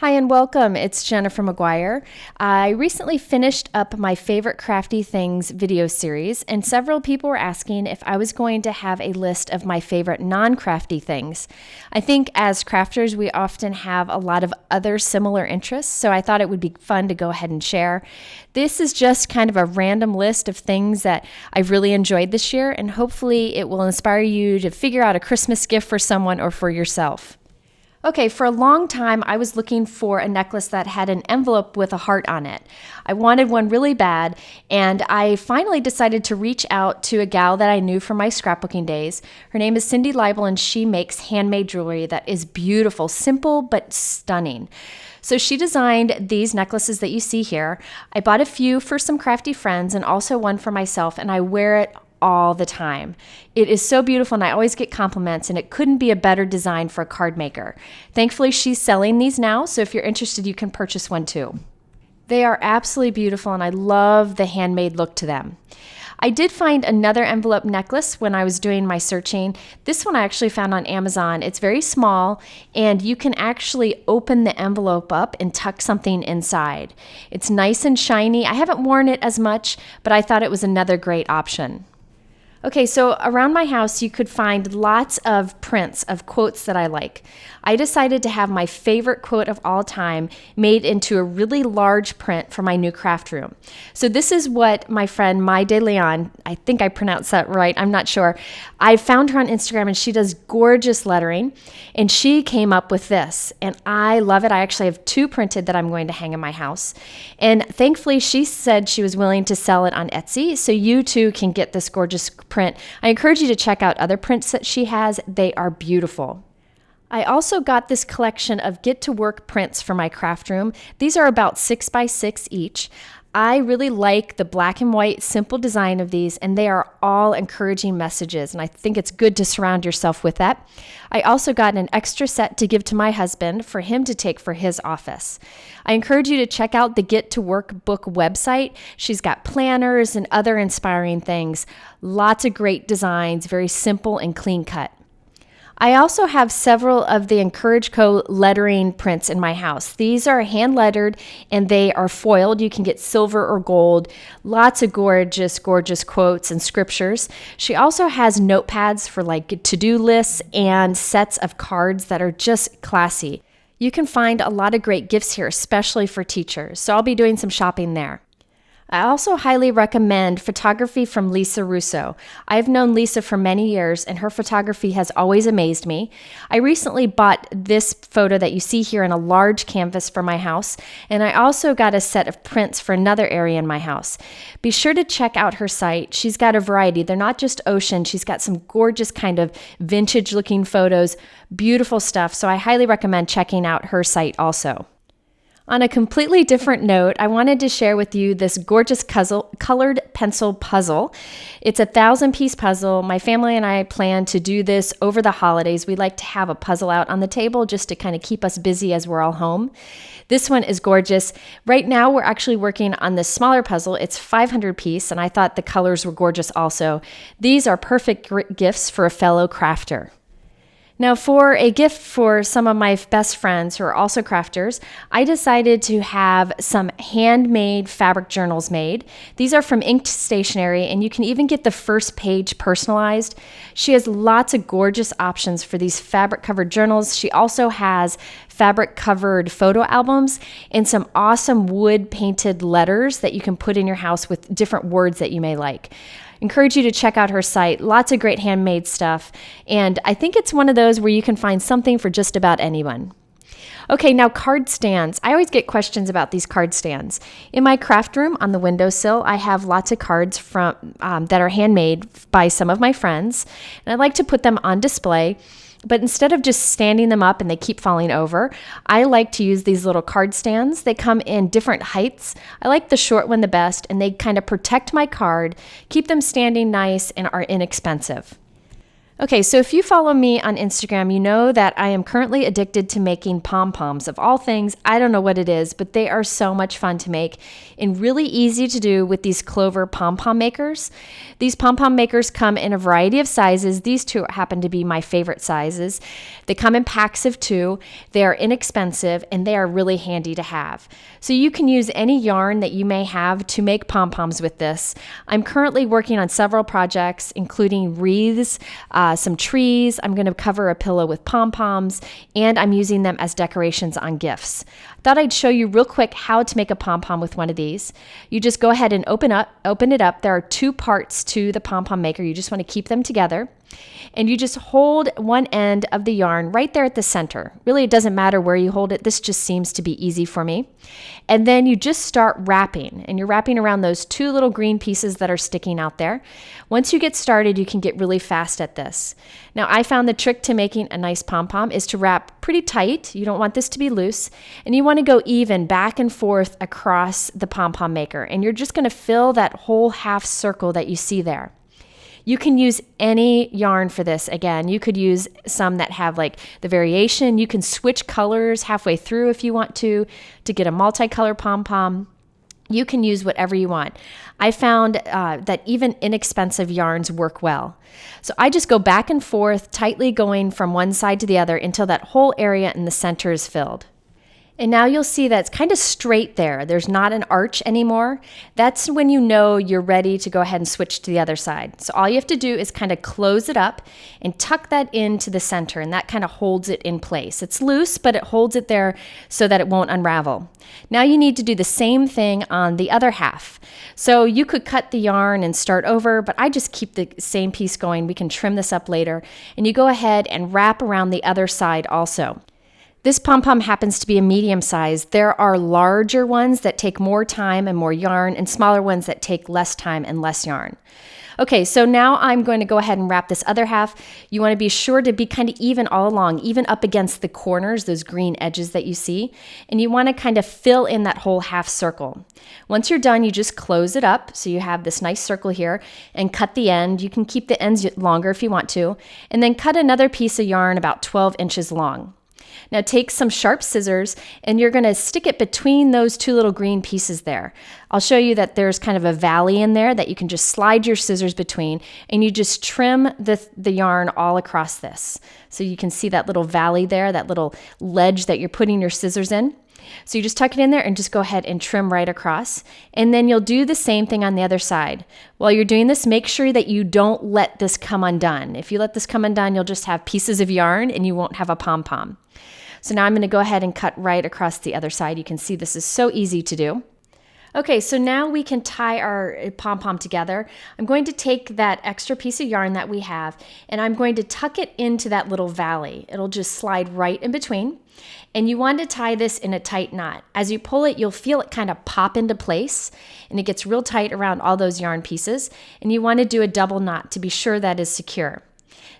Hi and welcome. It's Jennifer McGuire. I recently finished up my favorite crafty things video series, and several people were asking if I was going to have a list of my favorite non-crafty things. I think as crafters, we often have a lot of other similar interests, so I thought it would be fun to go ahead and share. This is just kind of a random list of things that I've really enjoyed this year, and hopefully it will inspire you to figure out a Christmas gift for someone or for yourself. Okay, for a long time, I was looking for a necklace that had an envelope with a heart on it. I wanted one really bad, and I finally decided to reach out to a gal that I knew from my scrapbooking days. Her name is Liebel, and she makes handmade jewelry that is beautiful, simple, but stunning. So she designed these necklaces that you see here. I bought a few for some crafty friends and also one for myself, and I wear it all the time. It is so beautiful and I always get compliments, and it couldn't be a better design for a card maker. Thankfully, she's selling these now, so if you're interested, you can purchase one too. They are absolutely beautiful and I love the handmade look to them. I did find another envelope necklace when I was doing my searching. This one I actually found on Amazon. It's very small and you can actually open the envelope up and tuck something inside. It's nice and shiny. I haven't worn it as much, but I thought it was another great option. Okay, so around my house, you could find lots of prints of quotes that I like. I decided to have my favorite quote of all time made into a really large print for my new craft room. So this is what my friend Mai De Leon, I think I pronounced that right, I'm not sure. I found her on Instagram and she does gorgeous lettering, and she came up with this, and I love it. I actually have two printed that I'm going to hang in my house. And thankfully, she said she was willing to sell it on Etsy, so you too can get this gorgeous print. I encourage you to check out other prints that she has. They are beautiful. I also got this collection of get to work prints for my craft room. These are about 6 by 6 each. I really like the black and white simple design of these, and they are all encouraging messages, and I think it's good to surround yourself with that. I also got an extra set to give to my husband for him to take for his office. I encourage you to check out the Get to Work book website. She's got planners and other inspiring things. Lots of great designs, very simple and clean cut. I also have several of the Encourage Co. lettering prints in my house. These are hand lettered and they are foiled. You can get silver or gold. Lots of gorgeous, gorgeous quotes and scriptures. She also has notepads for like to-do lists and sets of cards that are just classy. You can find a lot of great gifts here, especially for teachers. So I'll be doing some shopping there. I also highly recommend photography from Lisa Russo. I've known Lisa for many years, and her photography has always amazed me. I recently bought this photo that you see here in a large canvas for my house, and I also got a set of prints for another area in my house. Be sure to check out her site. She's got a variety. They're not just ocean. She's got some gorgeous kind of vintage-looking photos, beautiful stuff, so I highly recommend checking out her site also. On a completely different note, I wanted to share with you this gorgeous colored pencil puzzle. It's a 1,000-piece puzzle. My family and I plan to do this over the holidays. We like to have a puzzle out on the table just to kind of keep us busy as we're all home. This one is gorgeous. Right now, we're actually working on this smaller puzzle. It's 500-piece, and I thought the colors were gorgeous also. These are perfect gifts for a fellow crafter. Now, for a gift for some of my best friends who are also crafters, I decided to have some handmade fabric journals made. These are from INKDstationery, and you can even get the first page personalized. She has lots of gorgeous options for these fabric-covered journals. She also has fabric-covered photo albums and some awesome wood-painted letters that you can put in your house with different words that you may like. Encourage you to check out her site. Lots of great handmade stuff. And I think it's one of those where you can find something for just about anyone. Okay, now card stands. I always get questions about these card stands. In my craft room on the windowsill, I have lots of cards from that are handmade by some of my friends. And I like to put them on display. But instead of just standing them up and they keep falling over, I like to use these little card stands. They come in different heights. I like the short one the best, and they kind of protect my card, keep them standing nice, and are inexpensive. Okay, so if you follow me on Instagram, you know that I am currently addicted to making pom-poms. Of all things, I don't know what it is, but they are so much fun to make and really easy to do with these clover pom-pom makers. These pom-pom makers come in a variety of sizes. These two happen to be my favorite sizes. They come in packs of 2. They are inexpensive and they are really handy to have. So you can use any yarn that you may have to make pom-poms with this. I'm currently working on several projects, including wreaths, some trees. I'm going to cover a pillow with pom-poms, and I'm using them as decorations on gifts. Thought I'd show you real quick how to make a pom-pom with one of these. You just go ahead and open it up. There are 2 parts to the pom-pom maker. You just want to keep them together. And you just hold one end of the yarn right there at the center. Really, it doesn't matter where you hold it. This just seems to be easy for me. And then you just start wrapping, and you're wrapping around those 2 little green pieces that are sticking out there. Once you get started, you can get really fast at this. Now, I found the trick to making a nice pom-pom is to wrap pretty tight. You don't want this to be loose, and you want to go even back and forth across the pom-pom maker. And you're just going to fill that whole half circle that you see there. You can use any yarn for this. Again, you could use some that have like the variation. You can switch colors halfway through if you want to get a multicolor pom-pom. You can use whatever you want. I found that even inexpensive yarns work well. So I just go back and forth, tightly going from one side to the other until that whole area in the center is filled. And now you'll see that it's kind of straight there. There's not an arch anymore. That's when you know you're ready to go ahead and switch to the other side. So all you have to do is kind of close it up and tuck that into the center, and that kind of holds it in place. It's loose, but it holds it there so that it won't unravel. Now you need to do the same thing on the other half. So you could cut the yarn and start over, but I just keep the same piece going. We can trim this up later. And you go ahead and wrap around the other side also. This pom-pom happens to be a medium size. There are larger ones that take more time and more yarn, and smaller ones that take less time and less yarn. Okay, so now I'm going to go ahead and wrap this other half. You want to be sure to be kind of even all along, even up against the corners, those green edges that you see. And you want to kind of fill in that whole half circle. Once you're done, you just close it up. So you have this nice circle here, and cut the end. You can keep the ends longer if you want to. And then cut another piece of yarn about 12 inches long. Now take some sharp scissors, and you're going to stick it between those 2 little green pieces there. I'll show you that there's kind of a valley in there that you can just slide your scissors between, and you just trim the yarn all across this. So you can see that little valley there, that little ledge that you're putting your scissors in. So you just tuck it in there and just go ahead and trim right across. And then you'll do the same thing on the other side. While you're doing this, make sure that you don't let this come undone. If you let this come undone, you'll just have pieces of yarn and you won't have a pom-pom. So now I'm going to go ahead and cut right across the other side. You can see this is so easy to do. Okay, so now we can tie our pom-pom together. I'm going to take that extra piece of yarn that we have, and I'm going to tuck it into that little valley. It'll just slide right in between. And you want to tie this in a tight knot. As you pull it, you'll feel it kind of pop into place, and it gets real tight around all those yarn pieces. And you want to do a double knot to be sure that is secure.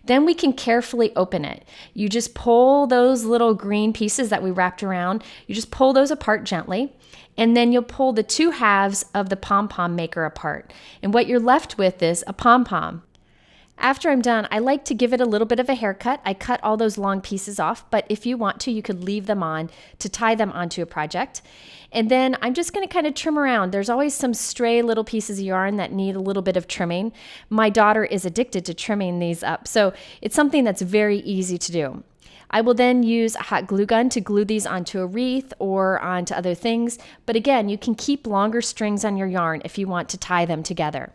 Then we can carefully open it. You just pull those little green pieces that we wrapped around, you just pull those apart gently, and then you'll pull the 2 halves of the pom-pom maker apart. And what you're left with is a pom-pom. After I'm done, I like to give it a little bit of a haircut. I cut all those long pieces off, but if you want to, you could leave them on to tie them onto a project. And then I'm just going to kind of trim around. There's always some stray little pieces of yarn that need a little bit of trimming. My daughter is addicted to trimming these up, so it's something that's very easy to do. I will then use a hot glue gun to glue these onto a wreath or onto other things. But again, you can keep longer strings on your yarn if you want to tie them together.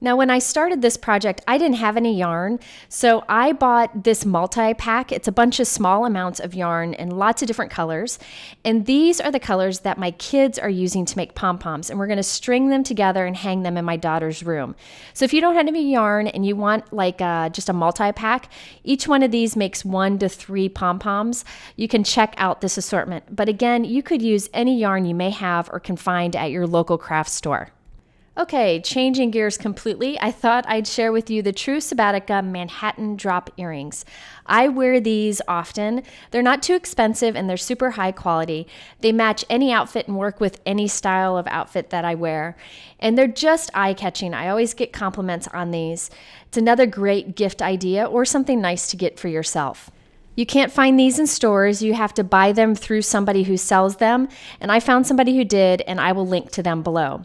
Now, when I started this project, I didn't have any yarn, so I bought this multi-pack. It's a bunch of small amounts of yarn in lots of different colors, and these are the colors that my kids are using to make pom-poms, and we're going to string them together and hang them in my daughter's room. So if you don't have any yarn and you want like just a multi-pack, each one of these makes 1 to 3 pom-poms. You can check out this assortment, but again, you could use any yarn you may have or can find at your local craft store. Okay, changing gears completely, I thought I'd share with you the True Sabika Manhattan drop earrings. I wear these often. They're not too expensive and they're super high quality. They match any outfit and work with any style of outfit that I wear. And they're just eye-catching. I always get compliments on these. It's another great gift idea or something nice to get for yourself. You can't find these in stores. You have to buy them through somebody who sells them. And I found somebody who did, and I will link to them below.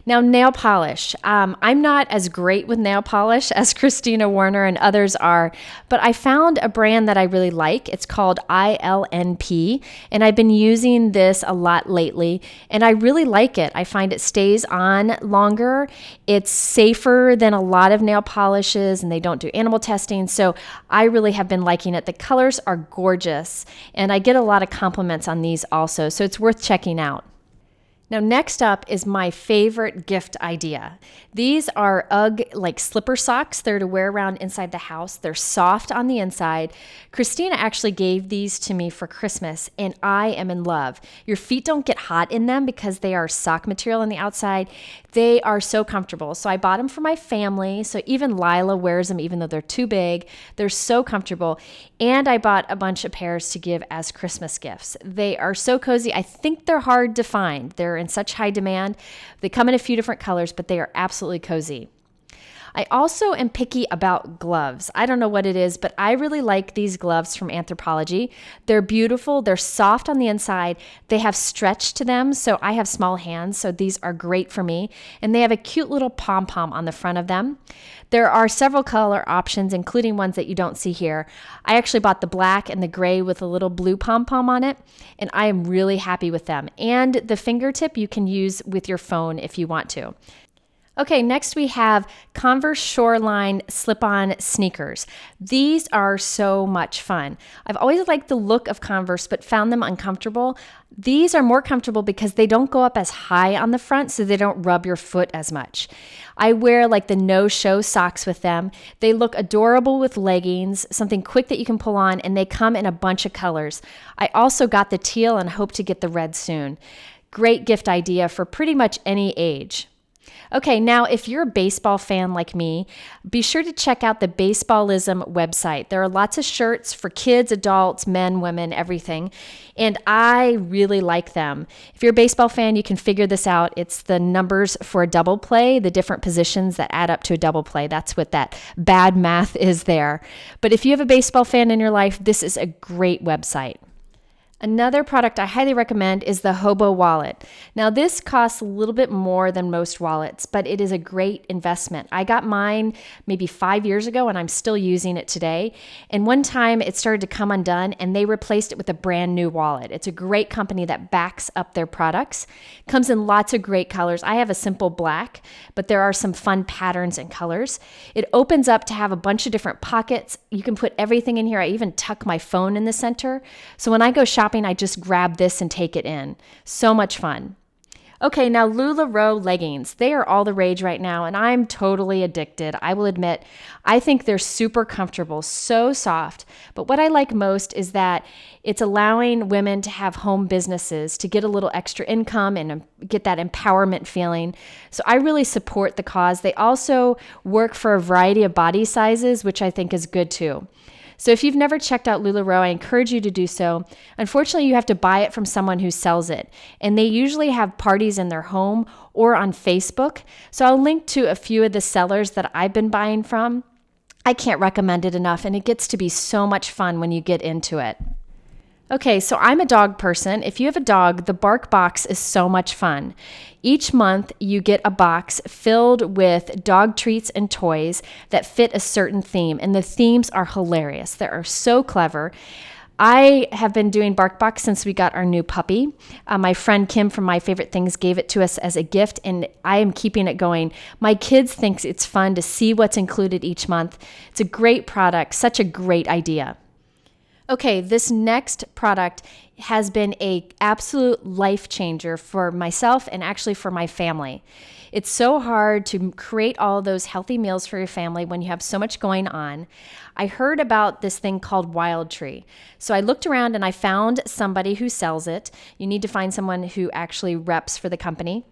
Now, nail polish. I'm not as great with nail polish as Christina Warner and others are, but I found a brand that I really like. It's called INKDstationery, and I've been using this a lot lately, and I really like it. I find it stays on longer. It's safer than a lot of nail polishes, and they don't do animal testing, so I really have been liking it. The colors are gorgeous, and I get a lot of compliments on these also, so it's worth checking out. Now, next up is my favorite gift idea. These are UGG like slipper socks. They're to wear around inside the house. They're soft on the inside. Christina actually gave these to me for Christmas, and I am in love. Your feet don't get hot in them because they are sock material on the outside. They are so comfortable. So I bought them for my family. So even Lila wears them even though they're too big. They're so comfortable. And I bought a bunch of pairs to give as Christmas gifts. They are so cozy. I think they're hard to find. They're in such high demand. They come in a few different colors, but they are absolutely cozy. I also am picky about gloves. I don't know what it is, but I really like these gloves from Anthropologie. They're beautiful. They're soft on the inside. They have stretch to them, so I have small hands, so these are great for me. And they have a cute little pom-pom on the front of them. There are several color options, including ones that you don't see here. I actually bought the black and the gray with a little blue pom-pom on it, and I am really happy with them. And the fingertip you can use with your phone if you want to. Okay, next we have Converse Shoreline slip-on sneakers. These are so much fun. I've always liked the look of Converse, but found them uncomfortable. These are more comfortable because they don't go up as high on the front, so they don't rub your foot as much. I wear like the no-show socks with them. They look adorable with leggings, something quick that you can pull on, and they come in a bunch of colors. I also got the teal and hope to get the red soon. Great gift idea for pretty much any age. Okay, now if you're a baseball fan like me, be sure to check out the Baseballism website. There are lots of shirts for kids, adults, men, women, everything, and I really like them. If you're a baseball fan, you can figure this out. It's the numbers for a double play, the different positions that add up to a double play. That's what that bad math is there. But if you have a baseball fan in your life, this is a great website. Another product I highly recommend is the Hobo wallet. Now this costs a little bit more than most wallets, but it is a great investment. I got mine maybe 5 years ago and I'm still using it today. And one time it started to come undone and they replaced it with a brand new wallet. It's a great company that backs up their products. Comes in lots of great colors. I have a simple black, but there are some fun patterns and colors. It opens up to have a bunch of different pockets. You can put everything in here. I even tuck my phone in the center. So when I go shopping, I just grab this and take it in. So much fun. Okay, now lularoe leggings. They are all the rage right now, and I'm totally addicted. I will admit, I think they're super comfortable, so soft. But what I like most is that it's allowing women to have home businesses, to get a little extra income and get that empowerment feeling. So I really support the cause. They also work for a variety of body sizes, which I think is good too. So if you've never checked out LuLaRoe, I encourage you to do so. Unfortunately, you have to buy it from someone who sells it, and they usually have parties in their home or on Facebook. So I'll link to a few of the sellers that I've been buying from. I can't recommend it enough, and it gets to be so much fun when you get into it. Okay, so I'm a dog person. If you have a dog, the Bark Box is so much fun. Each month, you get a box filled with dog treats and toys that fit a certain theme, and the themes are hilarious. They are so clever. I have been doing Bark Box since we got our new puppy. My friend Kim from My Favorite Things gave it to us as a gift, and I am keeping it going. My kids think it's fun to see what's included each month. It's a great product, such a great idea. Okay, this next product has been an absolute life changer for myself and actually for my family. It's so hard to create all those healthy meals for your family when you have so much going on. I heard about this thing called Wildtree. So I looked around and I found somebody who sells it. You need to find someone who actually reps for the company.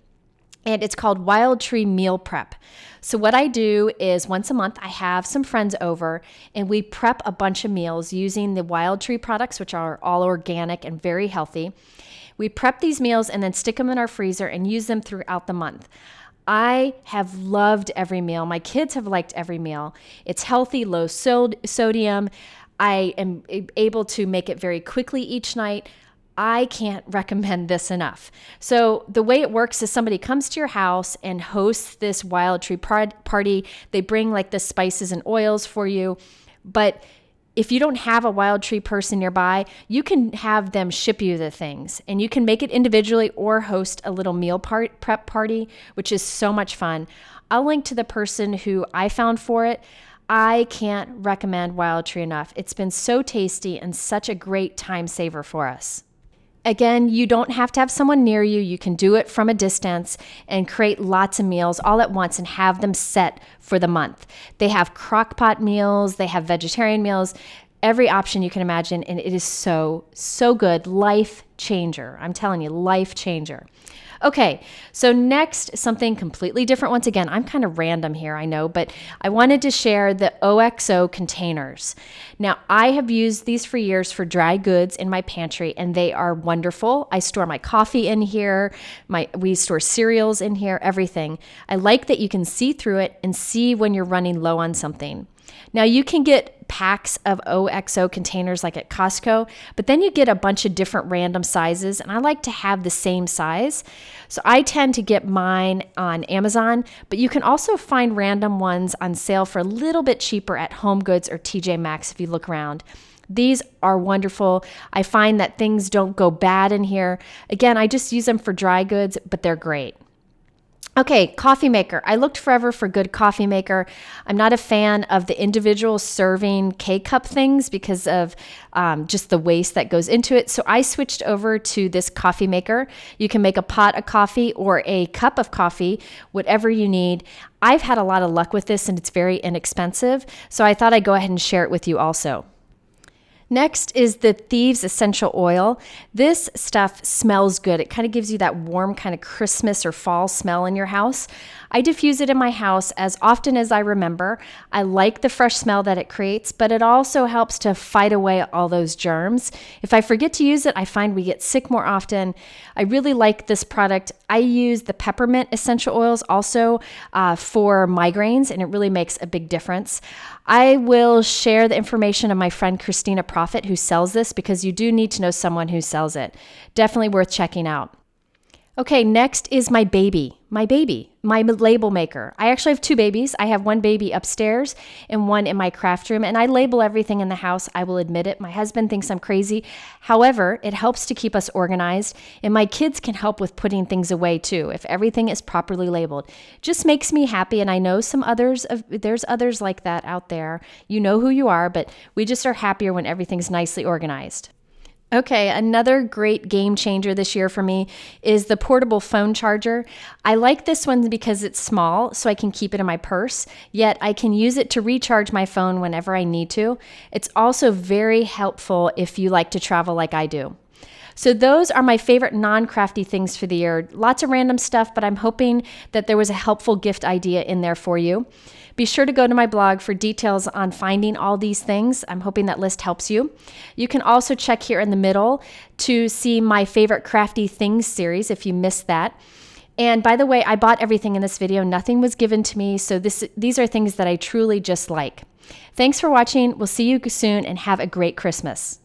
and it's called Wildtree Meal Prep. So what I do is once a month, I have some friends over and we prep a bunch of meals using the Wildtree products, which are all organic and very healthy. We prep these meals and then stick them in our freezer and use them throughout the month. I have loved every meal. My kids have liked every meal. It's healthy, low sodium. I am able to make it very quickly each night. I can't recommend this enough. So the way it works is somebody comes to your house and hosts this Wildtree party. They bring like the spices and oils for you. But if you don't have a Wildtree person nearby, you can have them ship you the things, and you can make it individually or host a little meal prep party, which is so much fun. I'll link to the person who I found for it. I can't recommend Wildtree enough. It's been so tasty and such a great time saver for us. Again, you don't have to have someone near you. You can do it from a distance and create lots of meals all at once and have them set for the month. They have crock pot meals. They have vegetarian meals, every option you can imagine. And it is so, so good. Life changer. I'm telling you, life changer. Okay, so next, something completely different. Once again, I'm kind of random here, I know, but I wanted to share the OXO containers. Now, I have used these for years for dry goods in my pantry, and they are wonderful. I store my coffee in here. We store cereals in here, everything. I like that you can see through it and see when you're running low on something. Now, you can get packs of OXO containers like at Costco, but then you get a bunch of different random sizes, and I like to have the same size. So I tend to get mine on Amazon, but you can also find random ones on sale for a little bit cheaper at HomeGoods or TJ Maxx if you look around. These are wonderful. I find that things don't go bad in here. Again, I just use them for dry goods, but they're great. Okay, coffee maker. I looked forever for a good coffee maker. I'm not a fan of the individual serving K-cup things because of just the waste that goes into it. So I switched over to this coffee maker. You can make a pot of coffee or a cup of coffee, whatever you need. I've had a lot of luck with this and it's very inexpensive. So I thought I'd go ahead and share it with you also. Next is the Thieves essential oil. This stuff smells good. It kind of gives you that warm kind of Christmas or fall smell in your house. I diffuse it in my house as often as I remember. I like the fresh smell that it creates, but it also helps to fight away all those germs. If I forget to use it, I find we get sick more often. I really like this product. I use the peppermint essential oils also for migraines, and it really makes a big difference. I will share the information of my friend Christina Profit who sells this because you do need to know someone who sells it. Definitely worth checking out. Okay, next is my label maker. I actually have two babies. I have one baby upstairs and one in my craft room, and I label everything in the house. I will admit it. My husband thinks I'm crazy. However, it helps to keep us organized, and my kids can help with putting things away too if everything is properly labeled. Just makes me happy, and I know there's others like that out there. You know who you are, but we just are happier when everything's nicely organized. Okay, another great game changer this year for me is the portable phone charger. I like this one because it's small, so I can keep it in my purse, yet I can use it to recharge my phone whenever I need to. It's also very helpful if you like to travel like I do. So those are my favorite non-crafty things for the year. Lots of random stuff, but I'm hoping that there was a helpful gift idea in there for you. Be sure to go to my blog for details on finding all these things. I'm hoping that list helps you. You can also check here in the middle to see my favorite crafty things series if you missed that. And by the way, I bought everything in this video. Nothing was given to me, so these are things that I truly just like. Thanks for watching. We'll see you soon and have a great Christmas.